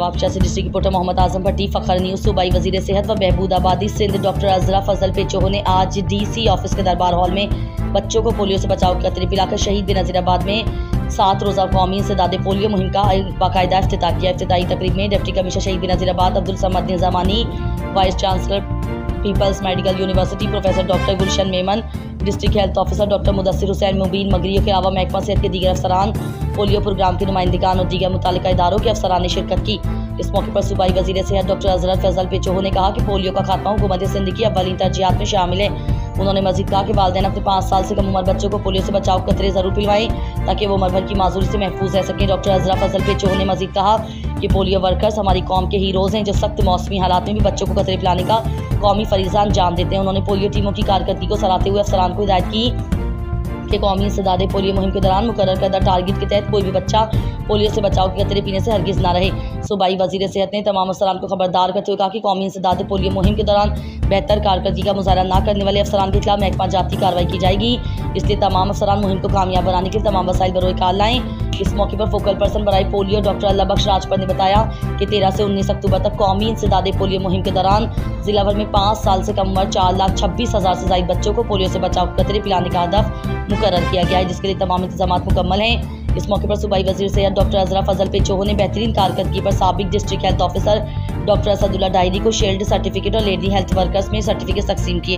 नवाबशाह से district reporter Mohammad Azam भट्टी, फखर news. सूबाई वजीर सेहत व बहबूदाबादी सिंध डॉक्टर अजरा फजल पेचो ने आज DC ऑफिस के दरबार हॉल में बच्चों को पोलियो से बचाव के कतरे पिलाकर शहीद बेनज़ीराबाद में 7 रोज़ा कौमी इंसदाद पोलियो मुहिम का बाकायदा इफ्तिताह किया। इफ्तिताई तकरीब में deputy commissioner Shaheed Benazirabad Abdul Samad Nizamani, vice chancellor people's medical university professor doctor Gulshan Memon, district health officer doctor Mudassir Hussain Mubeen मगरियों के अलावा महकमा सेहत के दीगर अफसरान, पोलियो प्रोग्राम के नुमाइंदगान और दीगर मुतालिका इदारों के अफसरान ने शिरकत की। इस मौके पर सूबाई वजीर सेहत डॉक्टर अजरा फजल पेचो ने कहा कि पोलियो का खात्मा हुकूमत सिंध की अव्वलीन तरजीहात में शामिल है। उन्होंने मजीद कहा कि वालिदैन अपने 5 साल से कम उम्र बच्चों को पोलियो से बचाव कतरे जरूर पिलवाएं ताकि वो उम्र भर की माजूरी से महफूज रह सकें। डॉक्टर अजरा फजल पेचो ने मजीद कहा कि पोलियो वर्कर्स हमारी कौम के हीरोज़ हैं जो सख्त मौसमी हालात में भी बच्चों को कतरे पिलाने का कौमी फरीज़ा अंजाम देते हैं। उन्होंने पोलियो टीमों की कारकर्दगी को सराहते हुए अफसरान को हिदायत की कि कौमी इंसदाद पोलियो मुहिम के दौरान मुकर्रर करदा टारगेट के तहत कोई भी बच्चा पोलियो से बचाव के कतरे पीने से हरगिज़ ना रहे। सूबाई वजीर सेहत ने तमाम अफसरान को खबरदार करते हुए कहा कि कौमी इंसदाद पोलियो मुहिम के दौरान बेहतर कारकर्दगी का मुजाहरा न करने वाले अफसरान के खिलाफ महकमा जाती कार्रवाई की जाएगी। इसलिए तमाम अफसरान मुहिम को कामयाब बनाने के लिए तमाम वसाइल बरोए कार लाएँ। इस मौके पर फोकल पर्सन बराए पोलियो डॉक्टर अल्लाह बख्श राजपर ने बताया कि 13 से 19 अक्टूबर तक कौमी इंसदाद पोलियो मुहिम के दौरान जिला भर में 5 साल से कम उम्र 4,26,000 से ज़ायद बच्चों को पोलियो से बचाव कतरे पिलाने का हदफ मुकर्रर किया गया है, जिसके लिए तमाम इंतजाम मुकम्मल हैं। इस मौके पर सूबाई वजीर सेहत डॉक्टर अजरा फजल पेचो ने बेहतरीन कारकर्दगी पर साबिक district health officer doctor Asadullah diary को शील्ड सर्टिफिकेट और लेडी हेल्थ वर्कर्स में सर्टिफिकेट तकसीम किए।